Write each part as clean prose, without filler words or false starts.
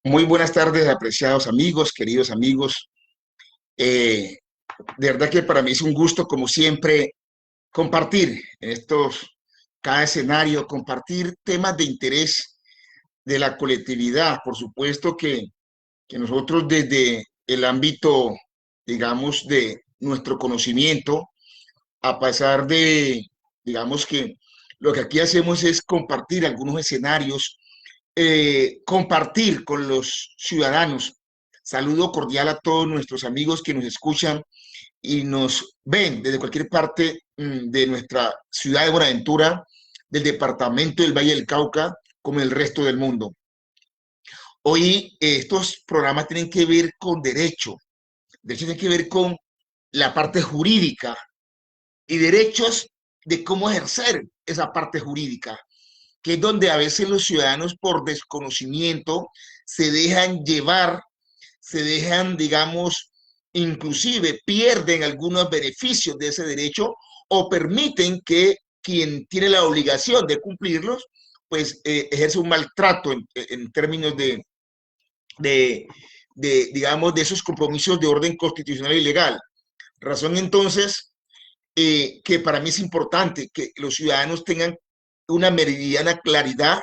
Muy buenas tardes, apreciados amigos, queridos amigos. Eh, de verdad que para mí es un gusto, como siempre, compartir en cada escenario, compartir temas de interés de la colectividad. Por supuesto que nosotros desde el ámbito, digamos, de nuestro conocimiento, a pasar de, digamos que lo que aquí hacemos es compartir algunos escenarios, compartir con los ciudadanos. Saludo cordial a todos nuestros amigos que nos escuchan y nos ven desde cualquier parte de nuestra ciudad de Buenaventura, del departamento del Valle del Cauca, como el resto del mundo. Hoy estos programas tienen que ver con derecho, derecho tiene que ver con la parte jurídica y derechos de cómo ejercer esa parte jurídica, que es donde a veces los ciudadanos por desconocimiento se dejan llevar, se dejan, digamos, inclusive pierden algunos beneficios de ese derecho o permiten que quien tiene la obligación de cumplirlos, pues ejerce un maltrato en términos de, digamos, de esos compromisos de orden constitucional y legal. Razón entonces que para mí es importante que los ciudadanos tengan una meridiana claridad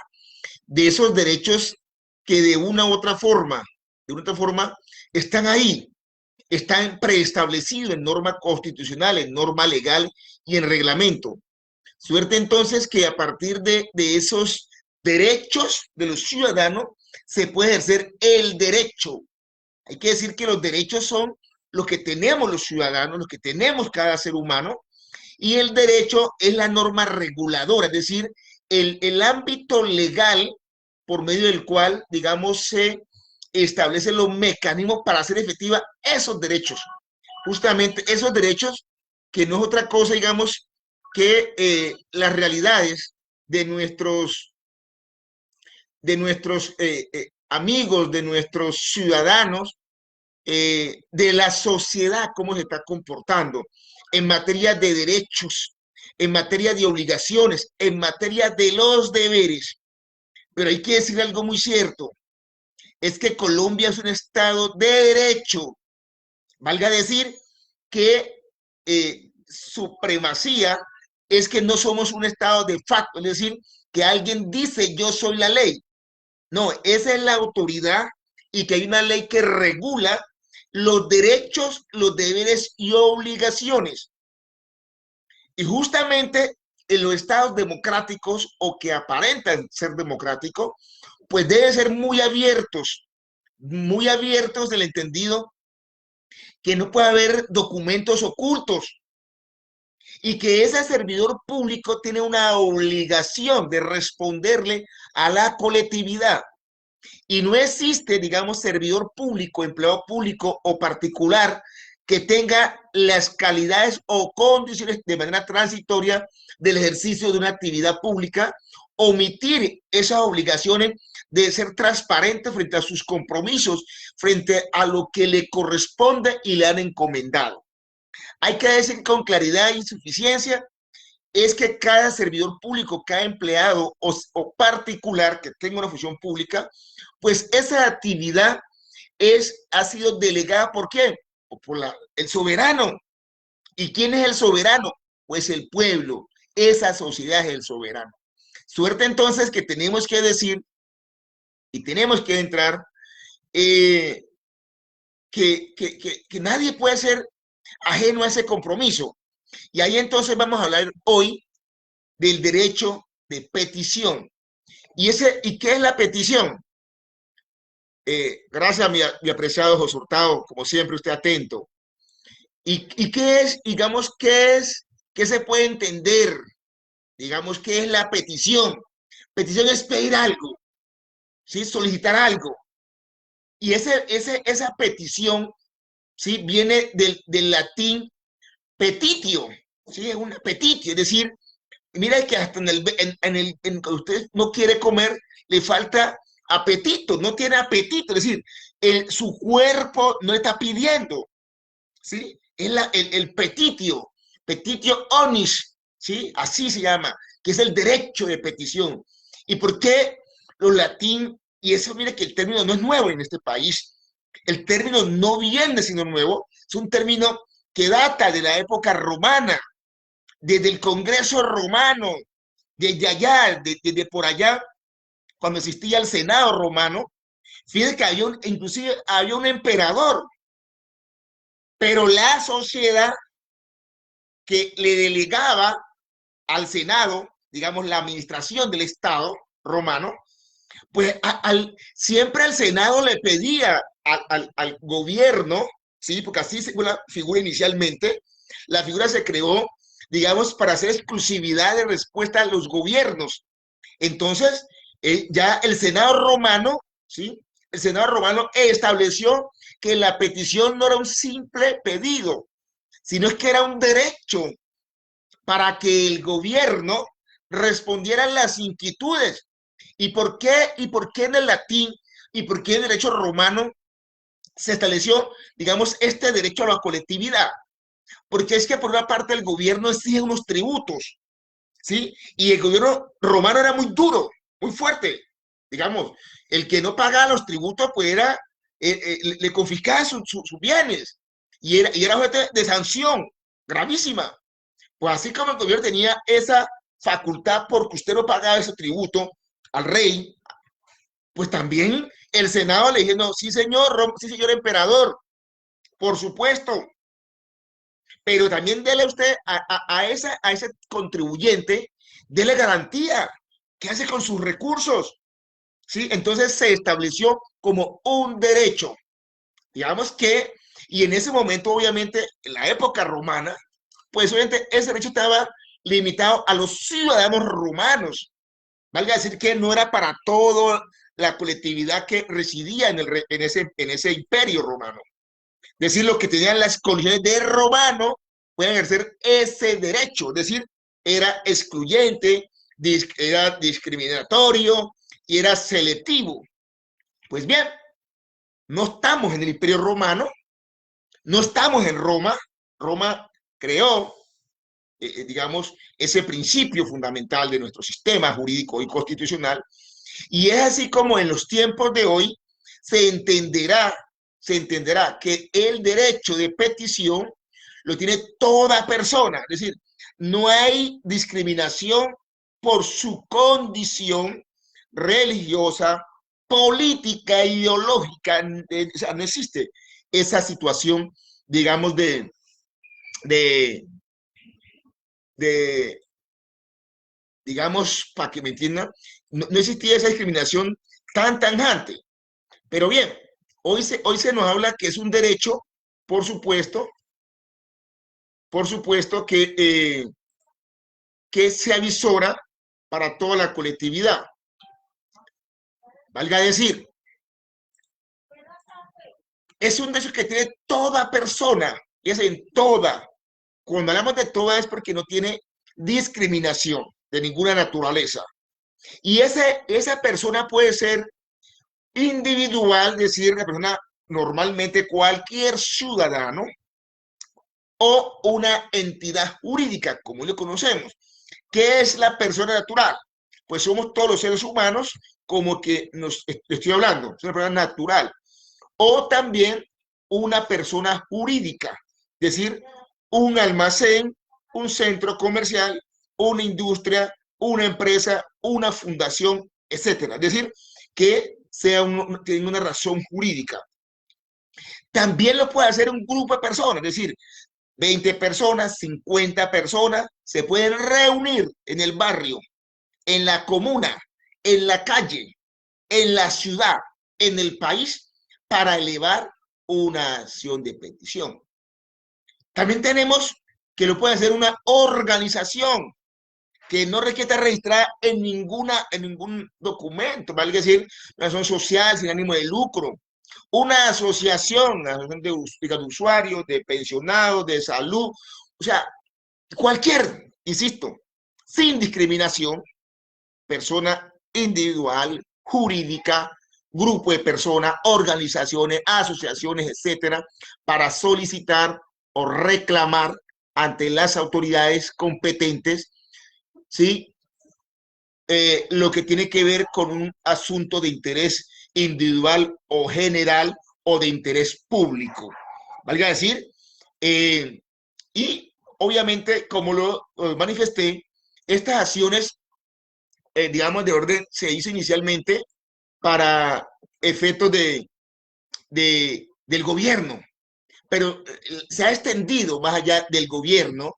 de esos derechos que de una otra forma, están ahí, están preestablecidos en norma constitucional, en norma legal y en reglamento. Suerte entonces que a partir de esos derechos de los ciudadanos se puede ejercer el derecho. Hay que decir que los derechos son los que tenemos los ciudadanos, los que tenemos cada ser humano, y el derecho es la norma reguladora, es decir, el ámbito legal por medio del cual, digamos, se establecen los mecanismos para hacer efectiva esos derechos. Justamente esos derechos que no es otra cosa, digamos, que las realidades de nuestros amigos, de nuestros ciudadanos, de la sociedad, cómo se está comportando en materia de derechos, en materia de obligaciones, en materia de los deberes. Pero hay que decir algo muy cierto, es que Colombia es un estado de derecho, valga decir que supremacía es que no somos un estado de facto, es decir, que alguien dice yo soy la ley. No, esa es la autoridad y que hay una ley que regula los derechos, los deberes y obligaciones. Y justamente en los estados democráticos o que aparentan ser democráticos, pues deben ser muy abiertos del entendido que no puede haber documentos ocultos y que ese servidor público tiene una obligación de responderle a la colectividad. Y no existe, digamos, servidor público, empleado público o particular que tenga las calidades o condiciones de manera transitoria del ejercicio de una actividad pública, omitir esas obligaciones de ser transparente frente a sus compromisos, frente a lo que le corresponde y le han encomendado. Hay que decir con claridad y suficiencia es que cada servidor público, cada empleado o particular que tenga una función pública, pues esa actividad ha sido delegada ¿por qué? El soberano. ¿Y quién es el soberano? Pues el pueblo. Esa sociedad es el soberano. Suerte entonces que tenemos que decir y tenemos que entrar eh, que nadie puede ser ajeno a ese compromiso. Y ahí entonces vamos a hablar hoy del derecho de petición. ¿Y qué es la petición? Gracias a mi apreciado José Hurtado, como siempre usted atento. ¿Y qué es, digamos, qué se puede entender? Digamos, ¿qué es la petición? Petición es pedir algo, ¿sí? Solicitar algo. Y esa petición, ¿sí? Viene del latín petitio, ¿sí? Es una petitio, es decir, mira que hasta en que usted no quiere comer, le falta apetito, no tiene apetito, es decir, su cuerpo no está pidiendo, ¿sí? Es el petitio onis, ¿sí? Así se llama, que es el derecho de petición. ¿Y por qué los latín Y eso, mire que el término no es nuevo en este país. El término no viene sino nuevo, es un término que data de la época romana, desde el Congreso romano, desde allá, desde por allá, cuando existía el Senado romano. Fíjense que inclusive había un emperador, pero la sociedad que le delegaba al Senado, digamos, la administración del Estado romano, pues siempre al Senado le pedía al gobierno, ¿sí? Porque así se la figura inicialmente, la figura se creó, digamos, para hacer exclusividad de respuesta a los gobiernos. Entonces, ya el Senado romano, ¿sí? El Senado romano estableció que la petición no era un simple pedido, sino es que era un derecho para que el gobierno respondiera a las inquietudes. ¿Y por qué? ¿Y por qué en el latín? ¿Y por qué en el derecho romano se estableció, digamos, este derecho a la colectividad? Porque es que por una parte el gobierno exige unos tributos, ¿sí? Y el gobierno romano era muy duro, muy fuerte. Digamos, el que no pagaba los tributos, pues era, le confiscaba sus bienes y era objeto de sanción gravísima. Pues así como el gobierno tenía esa facultad porque usted no pagaba ese tributo al rey, pues también el Senado le dijo, no, sí señor emperador, por supuesto, pero también dele usted a ese contribuyente, dele garantía, ¿qué hace con sus recursos? ¿Sí? Entonces se estableció como un derecho, digamos que, y en ese momento, obviamente, en la época romana, pues obviamente ese derecho estaba limitado a los ciudadanos romanos. Valga decir que no era para toda la colectividad que residía en ese imperio romano. Es decir, los que tenían las condiciones de romano pueden ejercer ese derecho. Es decir, era excluyente, era discriminatorio y era selectivo. Pues bien, no estamos en el imperio romano, no estamos en Roma. Roma creó digamos, ese principio fundamental de nuestro sistema jurídico y constitucional. Y es así como en los tiempos de hoy se entenderá que el derecho de petición lo tiene toda persona. Es decir, no hay discriminación por su condición religiosa, política, ideológica. O sea, no existe esa situación, digamos, de, de digamos, para que me entiendan, no existía esa discriminación tan tajante. Pero bien, hoy se nos habla que es un derecho, por supuesto, que se avisora para toda la colectividad. Valga decir, es un derecho que tiene toda persona, y es en toda. Cuando hablamos de toda es porque no tiene discriminación de ninguna naturaleza. Y esa persona puede ser individual, decir, la persona normalmente cualquier ciudadano o una entidad jurídica, como lo conocemos. ¿Qué es la persona natural? Pues somos todos los seres humanos, como que nos estoy hablando, es una persona natural. O también una persona jurídica, es decir, un almacén, un centro comercial, una industria, una empresa, una fundación, etcétera. Es decir, que tiene una razón jurídica. También lo puede hacer un grupo de personas, es decir, 20 personas, 50 personas se pueden reunir en el barrio, en la comuna, en la calle, en la ciudad, en el país, para elevar una acción de petición. También tenemos que lo puede hacer una organización que no requiere estar registrada en ningún documento, vale decir, una asociación social sin ánimo de lucro, una asociación de usuarios, de pensionados, de salud, o sea, cualquier, insisto, sin discriminación, persona individual, jurídica, grupo de personas, organizaciones, asociaciones, etcétera, para solicitar o reclamar ante las autoridades competentes, ¿sí? lo que tiene que ver con un asunto de interés individual o general o de interés público. Valga decir, y obviamente, como lo manifesté, estas acciones, digamos, de orden se hizo inicialmente para efectos del gobierno, pero se ha extendido más allá del gobierno,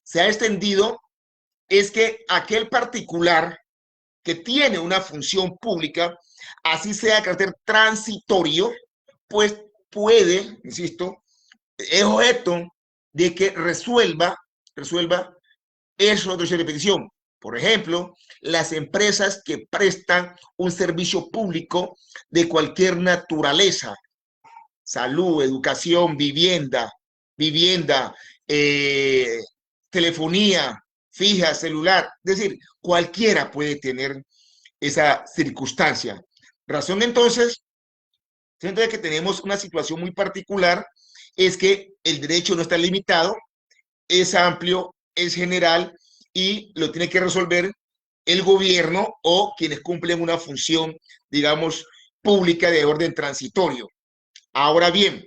se ha extendido es que aquel particular que tiene una función pública, así sea de carácter transitorio, pues puede, insisto, es objeto de que resuelva esos derechos de petición. Por ejemplo, las empresas que prestan un servicio público de cualquier naturaleza, salud, educación, vivienda, eh, telefonía fija, celular, es decir, cualquiera puede tener esa circunstancia. Razón entonces, siento que tenemos una situación muy particular, es que el derecho no está limitado, es amplio, es general y lo tiene que resolver el gobierno o quienes cumplen una función, digamos, pública de orden transitorio. Ahora bien,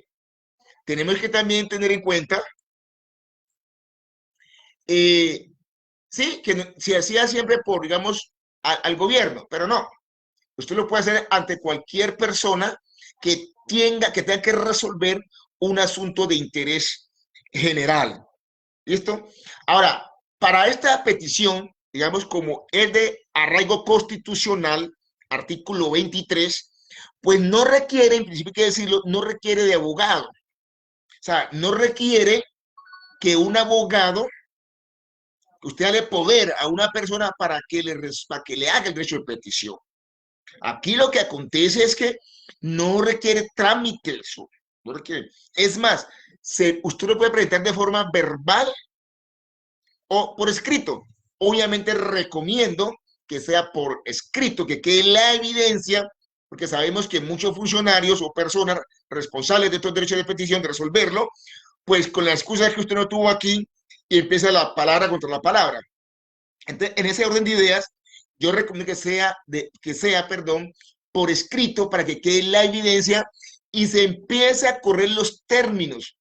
tenemos que también tener en cuenta, sí, que se hacía siempre por, digamos, al gobierno, pero no. Usted lo puede hacer ante cualquier persona que tenga que resolver un asunto de interés general. ¿Listo? Ahora, para esta petición, digamos, como es de arraigo constitucional, artículo 23, pues no requiere, en principio hay que decirlo, no requiere de abogado. O sea, no requiere que un abogado, usted dé poder a una persona para que le haga el derecho de petición. Aquí lo que acontece es que no requiere trámite eso, no requiere. Es más, usted lo puede presentar de forma verbal o por escrito. Obviamente recomiendo que sea por escrito, que quede la evidencia, porque sabemos que muchos funcionarios o personas responsables de estos derechos de petición, de resolverlo, pues con la excusa de que usted no tuvo aquí y empieza la palabra contra la palabra. Entonces, en ese orden de ideas, yo recomiendo perdón, por escrito para que quede la evidencia y se empiece a correr los términos,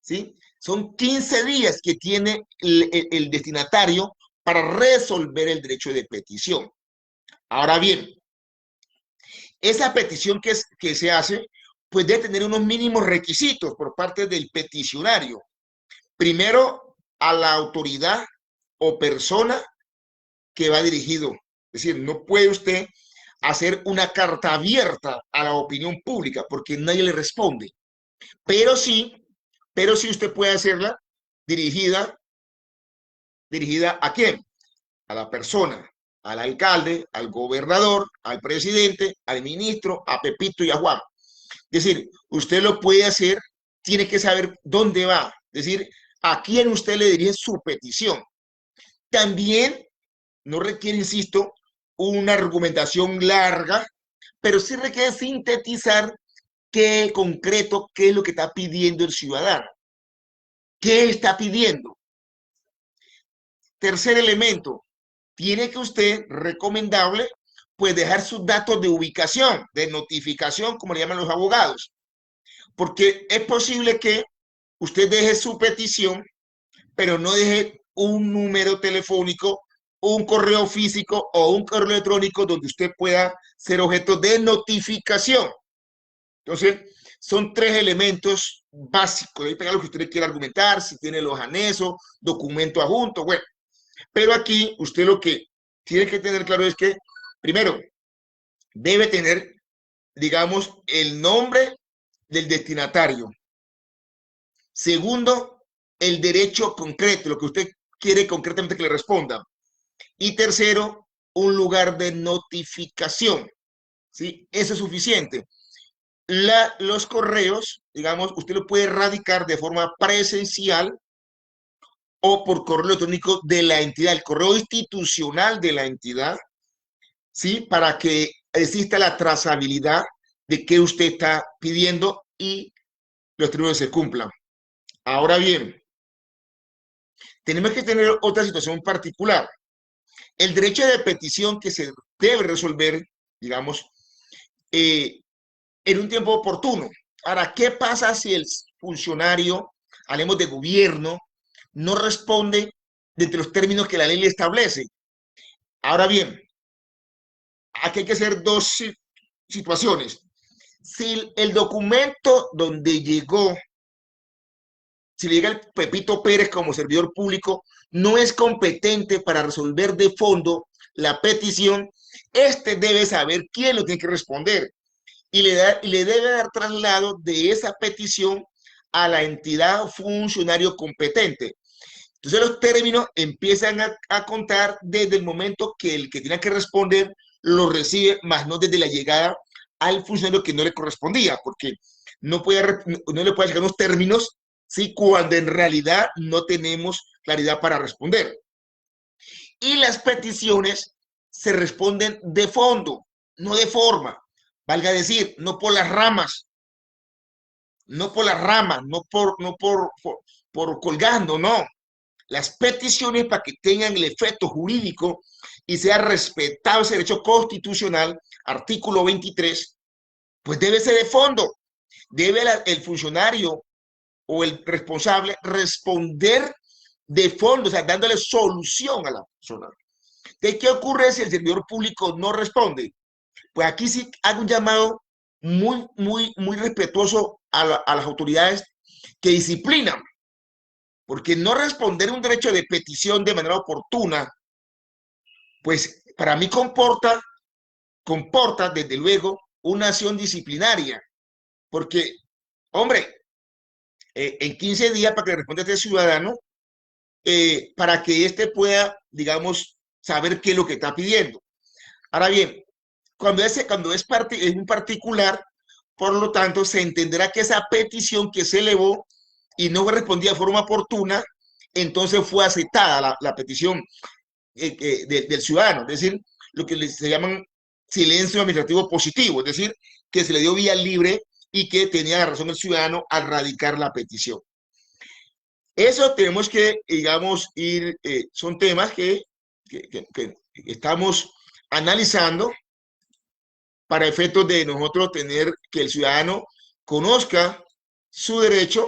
¿sí? Son 15 días que tiene el destinatario para resolver el derecho de petición. Ahora bien, esa petición que se hace, pues debe tener unos mínimos requisitos por parte del peticionario. Primero, a la autoridad o persona que va dirigido. Es decir, no puede usted hacer una carta abierta a la opinión pública porque nadie le responde. Pero sí, pero sí usted puede hacerla dirigida ¿a quién? A la persona, al alcalde, al gobernador, al presidente, al ministro, a Pepito y a Juan. Es decir, usted lo puede hacer, tiene que saber dónde va, es decir, a quién usted le dirige su petición. También no requiere, insisto, una argumentación larga, pero sí requiere sintetizar qué concreto, qué es lo que está pidiendo el ciudadano. ¿Qué está pidiendo? Tercer elemento, tiene que usted, recomendable, pues dejar sus datos de ubicación, de notificación, como le llaman los abogados, porque es posible que usted deje su petición, pero no deje un número telefónico, un correo físico o un correo electrónico donde usted pueda ser objeto de notificación. Entonces, son tres elementos básicos. Ahí pega lo que usted quiere argumentar, si tiene los anexos, documento adjunto, bueno. Pero aquí usted lo que tiene que tener claro es que, primero, debe tener, digamos, el nombre del destinatario. Segundo, el derecho concreto, lo que usted quiere concretamente que le responda. Y tercero, un lugar de notificación. ¿Sí? Eso es suficiente. Los correos, digamos, usted lo puede radicar de forma presencial o por correo electrónico de la entidad, el correo institucional de la entidad, ¿sí? Para que exista la trazabilidad de qué usted está pidiendo y los términos se cumplan. Ahora bien, tenemos que tener otra situación particular. el derecho de petición que se debe resolver, digamos, en un tiempo oportuno. Ahora, ¿qué pasa si el funcionario, hablemos de gobierno, no responde dentro de los términos que la ley le establece? Ahora bien, aquí hay que hacer dos situaciones. Si el documento donde llegó, si le llega el Pepito Pérez como servidor público, no es competente para resolver de fondo la petición, este debe saber quién lo tiene que responder y le debe dar traslado de esa petición a la entidad funcionario competente. Entonces los términos empiezan a contar desde el momento que el que tiene que responder lo recibe, más no desde la llegada al funcionario que no le correspondía, porque no le puede llegar unos términos, ¿sí? Cuando en realidad no tenemos claridad para responder. Y las peticiones se responden de fondo, no de forma. Valga decir, no por las ramas, no por las ramas, por colgando, no. Las peticiones, para que tengan el efecto jurídico y sea respetado ese derecho constitucional, artículo 23, pues debe ser de fondo. Debe el funcionario o el responsable responder de fondo, o sea, dándole solución a la persona. ¿De qué ocurre si el servidor público no responde? Pues aquí sí hago un llamado muy respetuoso a las autoridades que disciplinan, porque no responder un derecho de petición de manera oportuna, pues para mí comporta desde luego una acción disciplinaria, porque, hombre, en 15 días para que le responda a este ciudadano, para que éste pueda, digamos, saber qué es lo que está pidiendo. Ahora bien, cuando es un particular, por lo tanto, se entenderá que esa petición que se elevó y no respondía de forma oportuna, entonces fue aceptada la petición del ciudadano, es decir, lo que se llaman silencio administrativo positivo, es decir, que se le dio vía libre y que tenía la razón el ciudadano al radicar la petición. Eso tenemos que, digamos, son temas que estamos analizando para efectos de nosotros tener que el ciudadano conozca su derecho,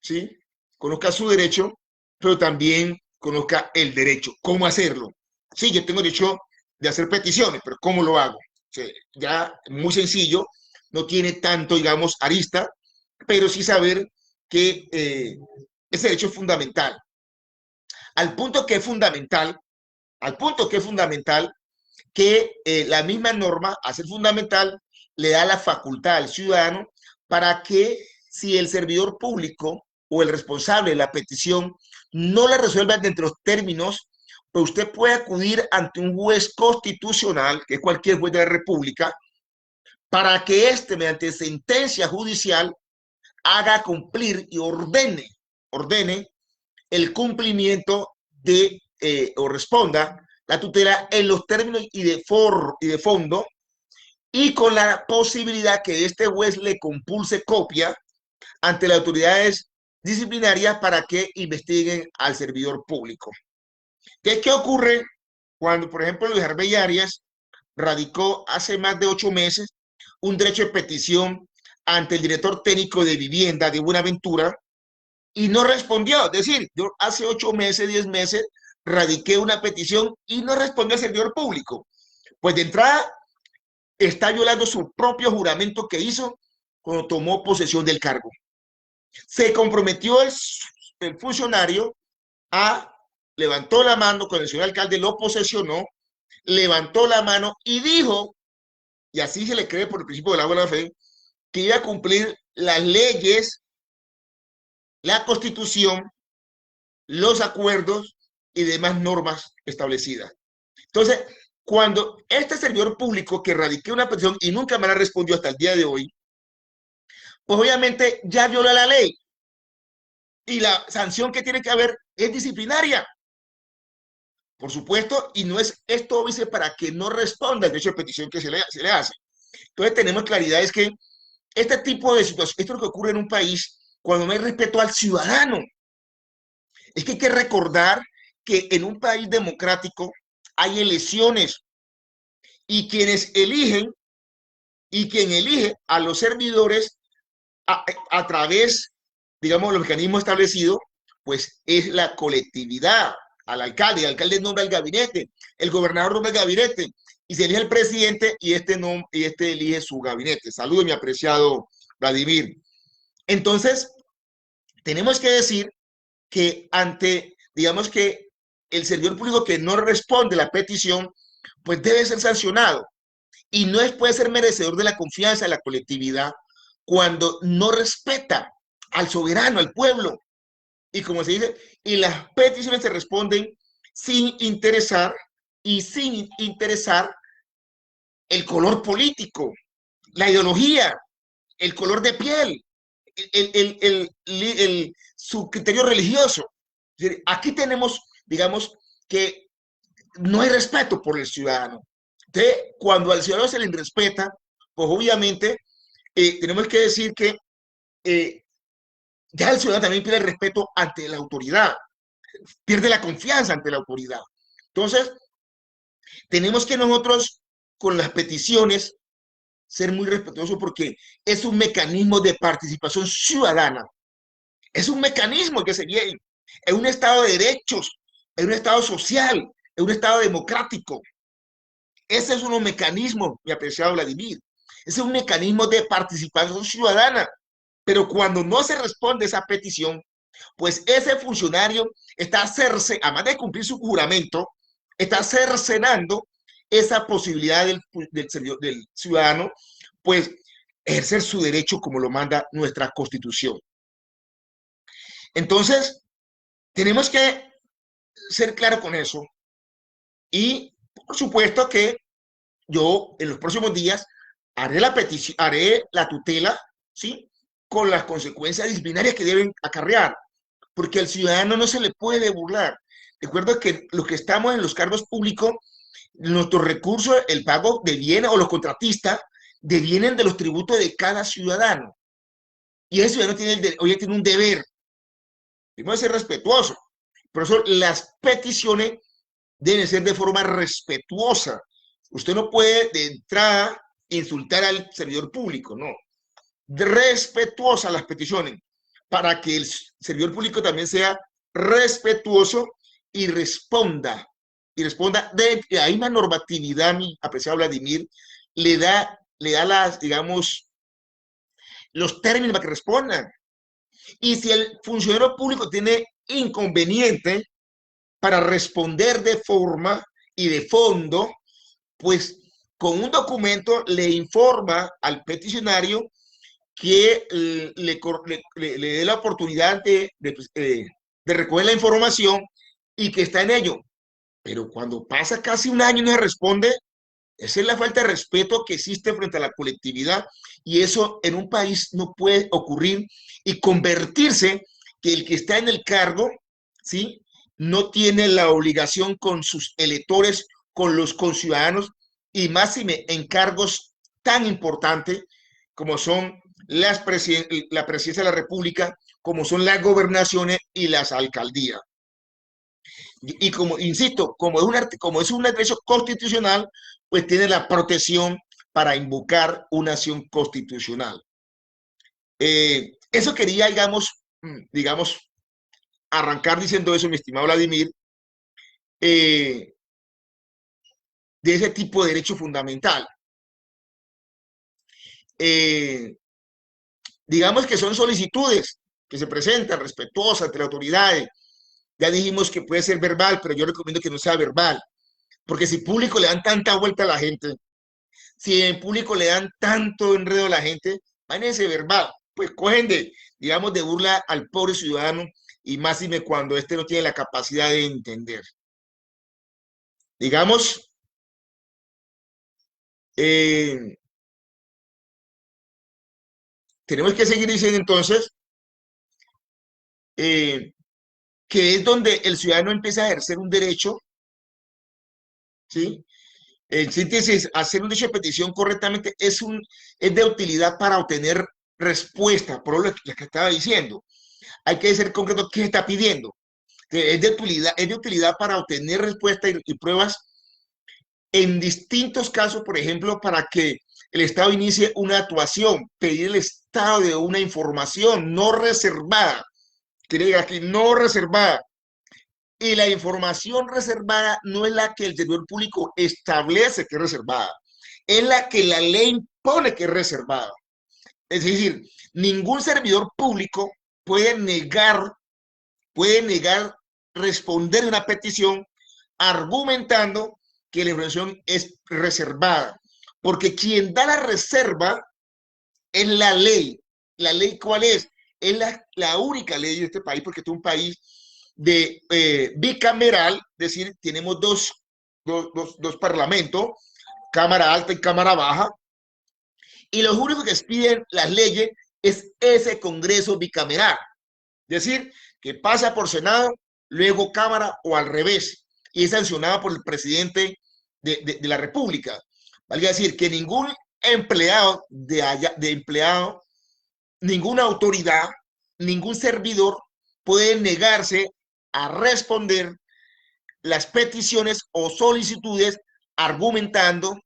¿sí? Conozca su derecho, pero también conozca el derecho, cómo hacerlo. Sí, yo tengo derecho de hacer peticiones, pero ¿cómo lo hago? O sea, ya muy sencillo, no tiene tanto, digamos, arista, pero sí saber que ese derecho es fundamental. Al punto que es fundamental, al punto que es fundamental que la misma norma, a ser fundamental, le da la facultad al ciudadano para que si el servidor público o el responsable de la petición no la resuelva dentro de los términos, pues usted puede acudir ante un juez constitucional, que es cualquier juez de la República, para que éste, mediante sentencia judicial, haga cumplir y ordene el cumplimiento o responda la tutela en los términos y de fondo, y con la posibilidad que este juez le compulse copia ante las autoridades disciplinarias para que investiguen al servidor público. ¿Qué ocurre cuando, por ejemplo, Luis Arbey Arias radicó hace más de 8 meses un derecho de petición ante el director técnico de vivienda de Buenaventura y no respondió? Es decir, yo hace 8 meses, 10 meses, radiqué una petición y no respondió al servidor público. Pues de entrada está violando su propio juramento que hizo cuando tomó posesión del cargo. Se comprometió el funcionario levantó la mano con el señor alcalde, lo posesionó, levantó la mano y dijo, y así se le cree por el principio de la buena fe, que iba a cumplir las leyes, la constitución, los acuerdos y demás normas establecidas. Entonces, cuando este servidor público que radiqué una petición y nunca me la respondió hasta el día de hoy, pues obviamente ya viola la ley y la sanción que tiene que haber es disciplinaria, por supuesto, y no es esto, dice, para que no responda el derecho de petición que se le hace. Entonces tenemos claridad, es que este tipo de situaciones, esto es lo que ocurre en un país cuando no hay respeto al ciudadano. Es que hay que recordar que en un país democrático hay elecciones y quienes eligen y quien elige a los servidores a través, digamos, los mecanismos establecidos, pues es la colectividad, al alcalde. El alcalde nombra el gabinete, el gobernador nombra el gabinete y se elige el presidente y este elige su gabinete. Saludos, mi apreciado Vladimir. Entonces, tenemos que decir que digamos que el servidor público que no responde a la petición, pues debe ser sancionado y no puede ser merecedor de la confianza de la colectividad cuando no respeta al soberano, al pueblo. Y como se dice, y las peticiones se responden sin interesar el color político, la ideología, el color de piel, su criterio religioso. Aquí tenemos, digamos, que no hay respeto por el ciudadano. Entonces, cuando al ciudadano se le respeta, pues obviamente tenemos que decir que ya el ciudadano también pierde el respeto ante la autoridad, pierde la confianza ante la autoridad. Entonces, tenemos que nosotros, con las peticiones, ser muy respetuosos porque es un mecanismo de participación ciudadana. Es un mecanismo que se viene en un estado de derechos, en un estado social, en un estado democrático. Ese es un mecanismo, mi apreciado Vladimir. Ese es un mecanismo de participación ciudadana. Pero cuando no se responde a esa petición, pues ese funcionario está además de cumplir su juramento, está cercenando esa posibilidad del ciudadano, pues ejercer su derecho como lo manda nuestra Constitución. Entonces, tenemos que ser claros con eso y por supuesto que yo en los próximos días haré la tutela, ¿sí? Con las consecuencias disciplinarias que deben acarrear, porque al ciudadano no se le puede burlar. Recuerda que los que estamos en los cargos públicos, nuestros recursos, el pago deviene, o los contratistas, devienen de los tributos de cada ciudadano. Y ese ciudadano hoy tiene un deber. Primero, ser respetuoso. Por eso las peticiones deben ser de forma respetuosa. Usted no puede de entrada insultar al servidor público, no. Respetuosa las peticiones, para que el servidor público también sea respetuoso y responda de la misma normatividad. Mi apreciado Vladimir le da las, digamos, los términos para que respondan. Y si el funcionario público tiene inconveniente para responder de forma y de fondo, pues con un documento le informa al peticionario que le dé la oportunidad de recoger la información y que está en ello. Pero cuando pasa casi un año y no se responde, esa es la falta de respeto que existe frente a la colectividad, y eso en un país no puede ocurrir y convertirse que el que está en el cargo, ¿sí?, no tiene la obligación con sus electores, con los conciudadanos, y más en cargos tan importantes como son la presidencia de la República, como son las gobernaciones y las alcaldías. Y como, insisto, como es un derecho constitucional, pues tiene la protección para invocar una acción constitucional. Eso quería, digamos, arrancar diciendo eso, mi estimado Vladimir, de ese tipo de derecho fundamental. Digamos que son solicitudes que se presentan respetuosas ante las autoridades. Ya dijimos que puede ser verbal, pero yo recomiendo que no sea verbal, porque si público le dan tanta vuelta a la gente, si en público le dan tanto enredo a la gente, váyanse verbal, pues cogen digamos, de burla al pobre ciudadano, y más cuando este no tiene la capacidad de entender. Digamos, tenemos que seguir diciendo entonces que es donde el ciudadano empieza a ejercer un derecho, ¿sí? En síntesis, hacer un derecho de petición correctamente es de utilidad para obtener respuesta, por lo que estaba diciendo. Hay que ser concreto qué está pidiendo. Es de utilidad para obtener respuesta y pruebas en distintos casos, por ejemplo, para que el Estado inicie una actuación, pedir el Estado de una información no reservada, que diga aquí no reservada, y la información reservada no es la que el servidor público establece que es reservada, es la que la ley impone que es reservada. Es decir, ningún servidor público puede negar responder una petición argumentando que la información es reservada, porque quien da la reserva es la ley. ¿La ley cuál es? Es la única ley de este país, porque es un país de bicameral, es decir, tenemos dos parlamentos, Cámara Alta y Cámara Baja, y los únicos que expiden las leyes es ese Congreso bicameral, es decir, que pasa por Senado, luego Cámara o al revés, y es sancionado por el presidente de la República. Vale decir que ningún empleado ninguna autoridad, ningún servidor puede negarse a responder las peticiones o solicitudes argumentando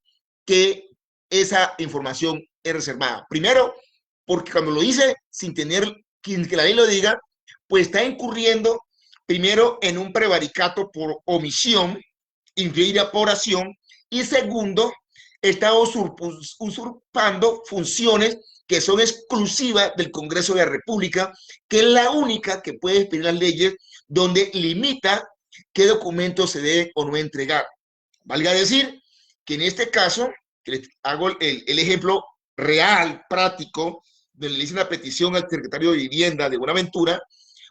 que esa información es reservada. Primero, porque cuando lo dice sin tener que la ley lo diga, pues está incurriendo primero en un prevaricato por omisión, incorporación, y segundo, está usurpando funciones que son exclusivas del Congreso de la República, que es la única que puede expedir las leyes donde limita qué documentos se debe o no entregar. Valga decir que en este caso, que les hago el ejemplo real, práctico, donde le hice una petición al secretario de Vivienda de Buenaventura,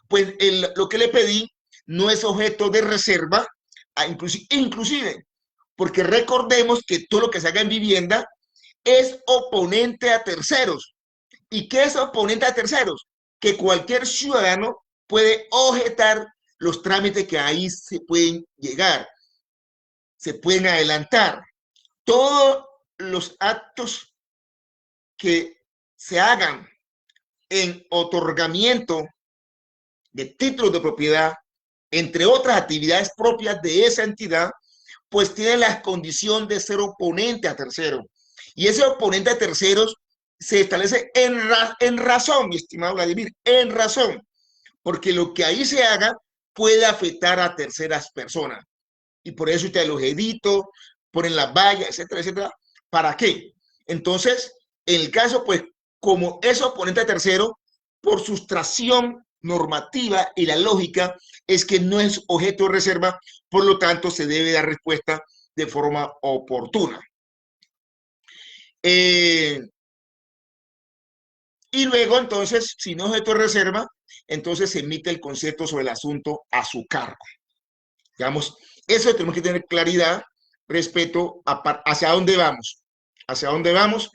pues lo que le pedí no es objeto de reserva, inclusive, porque recordemos que todo lo que se haga en vivienda es oponente a terceros. ¿Y qué es oponente a terceros? Que cualquier ciudadano puede objetar los trámites que ahí se pueden llegar, se pueden adelantar. Todos los actos que se hagan en otorgamiento de títulos de propiedad, entre otras actividades propias de esa entidad, pues tiene la condición de ser oponente a terceros. Y ese oponente a terceros se establece en razón, mi estimado Vladimir, en razón, porque lo que ahí se haga puede afectar a terceras personas. Y por eso ustedes los editos, ponen las vallas, etcétera, etcétera. ¿Para qué? Entonces, en el caso, pues, como es oponente a tercero, por sustracción normativa y la lógica es que no es objeto de reserva, por lo tanto, se debe dar respuesta de forma oportuna. Y luego, entonces, si no es objeto de reserva, entonces se emite el concepto sobre el asunto a su cargo. Digamos, eso tenemos que tener claridad respecto a hacia dónde vamos. Hacia dónde vamos.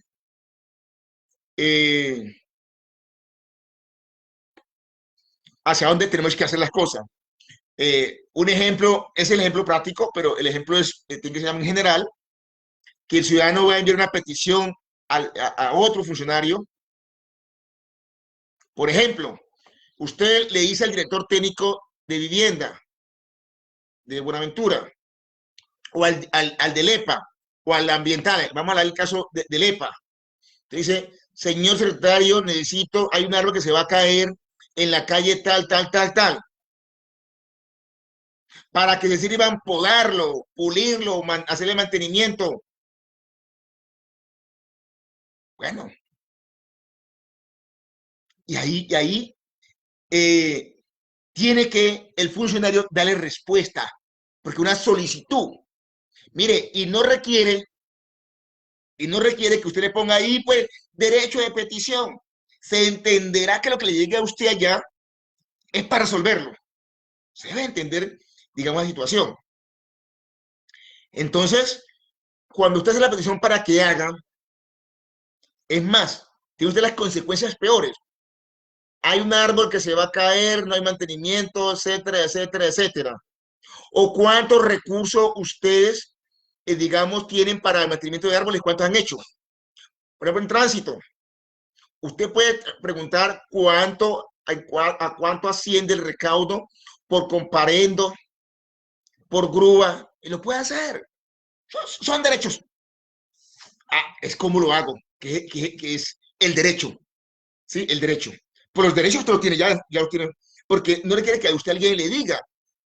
Hacia dónde tenemos que hacer las cosas. Un ejemplo es el ejemplo práctico, pero el ejemplo tiene que ser en general, que el ciudadano va a enviar una petición a otro funcionario. Por ejemplo, usted le dice al director técnico de vivienda de Buenaventura, o al del EPA, o al ambiental, vamos a hablar del caso del EPA. Te dice, señor secretario, necesito, hay un árbol que se va a caer en la calle tal, tal, tal, tal. Para que se sirvan podarlo, pulirlo, hacerle mantenimiento. Bueno, y ahí tiene que el funcionario darle respuesta, porque una solicitud, mire, y no requiere que usted le ponga ahí, pues, derecho de petición. Se entenderá que lo que le llegue a usted allá es para resolverlo. Se debe entender, digamos, la situación. Entonces, cuando usted hace la petición para que hagan, es más, tiene usted las consecuencias peores. Hay un árbol que se va a caer, no hay mantenimiento, etcétera, etcétera, etcétera. O cuántos recursos ustedes, digamos, tienen para el mantenimiento de árboles, cuántos han hecho. Por ejemplo, en tránsito, usted puede preguntar a cuánto asciende el recaudo por comparendo, por grúa, y lo puede hacer. son derechos. Ah, es como lo hago, que es el derecho, ¿sí? El derecho. Pues los derechos usted lo tiene, ya lo tiene, porque no le quiere que a usted alguien le diga,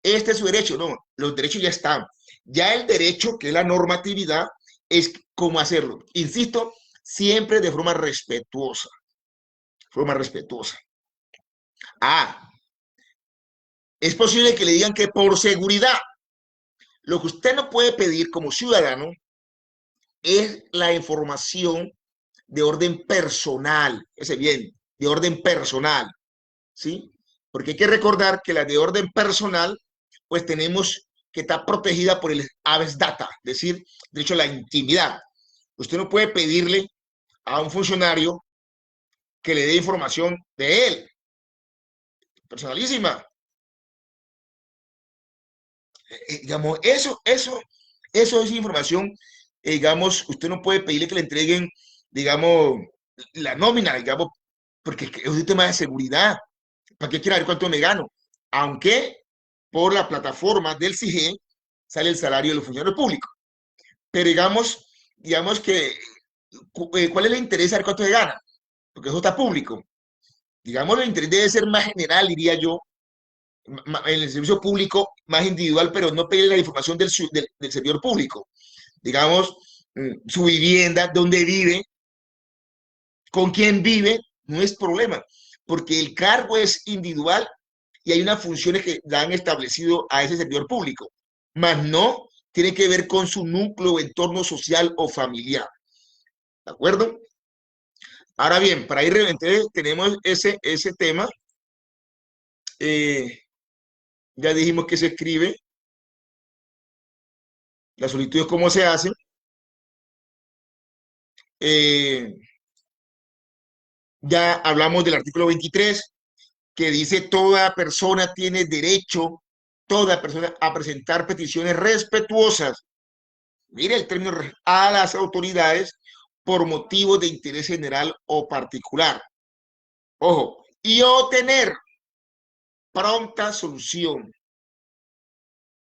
este es su derecho, no, los derechos ya están. Ya el derecho, que es la normatividad, es cómo hacerlo. Insisto, siempre de forma respetuosa, forma respetuosa. Ah, es posible que le digan que por seguridad, lo que usted no puede pedir como ciudadano es la información de orden personal, ese bien, de orden personal, ¿sí? Porque hay que recordar que la de orden personal, pues tenemos que estar protegida por el habeas data, es decir, derecho a la intimidad. Usted no puede pedirle a un funcionario que le dé información de él, personalísima. Digamos, eso es información, digamos, usted no puede pedirle que le entreguen, digamos, la nómina, digamos, porque es un tema de seguridad. ¿Para qué quiero ver cuánto me gano? Aunque por la plataforma del CIGE sale el salario de los funcionarios públicos. Pero digamos que, ¿cuál es el interés de saber cuánto se gana? Porque eso está público. Digamos, el interés debe ser más general, diría yo, en el servicio público más individual, pero no pedir la información del servidor público. Digamos, su vivienda, dónde vive, con quién vive, no es problema, porque el cargo es individual y hay unas funciones que la han establecido a ese servidor público, más no tiene que ver con su núcleo, entorno social o familiar. ¿De acuerdo? Ahora bien, para ir entonces tenemos ese tema. Eh, ya dijimos que se escribe, la solicitud, cómo se hace. Eh, ya hablamos del artículo 23, que dice toda persona tiene derecho, toda persona, a presentar peticiones respetuosas. Mire el término, a las autoridades por motivos de interés general o particular. Ojo, y obtener pronta solución.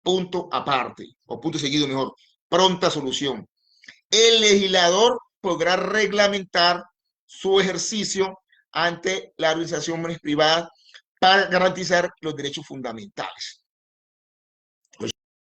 Punto aparte, o punto seguido mejor, pronta solución. El legislador podrá reglamentar su ejercicio ante la organización privada para garantizar los derechos fundamentales.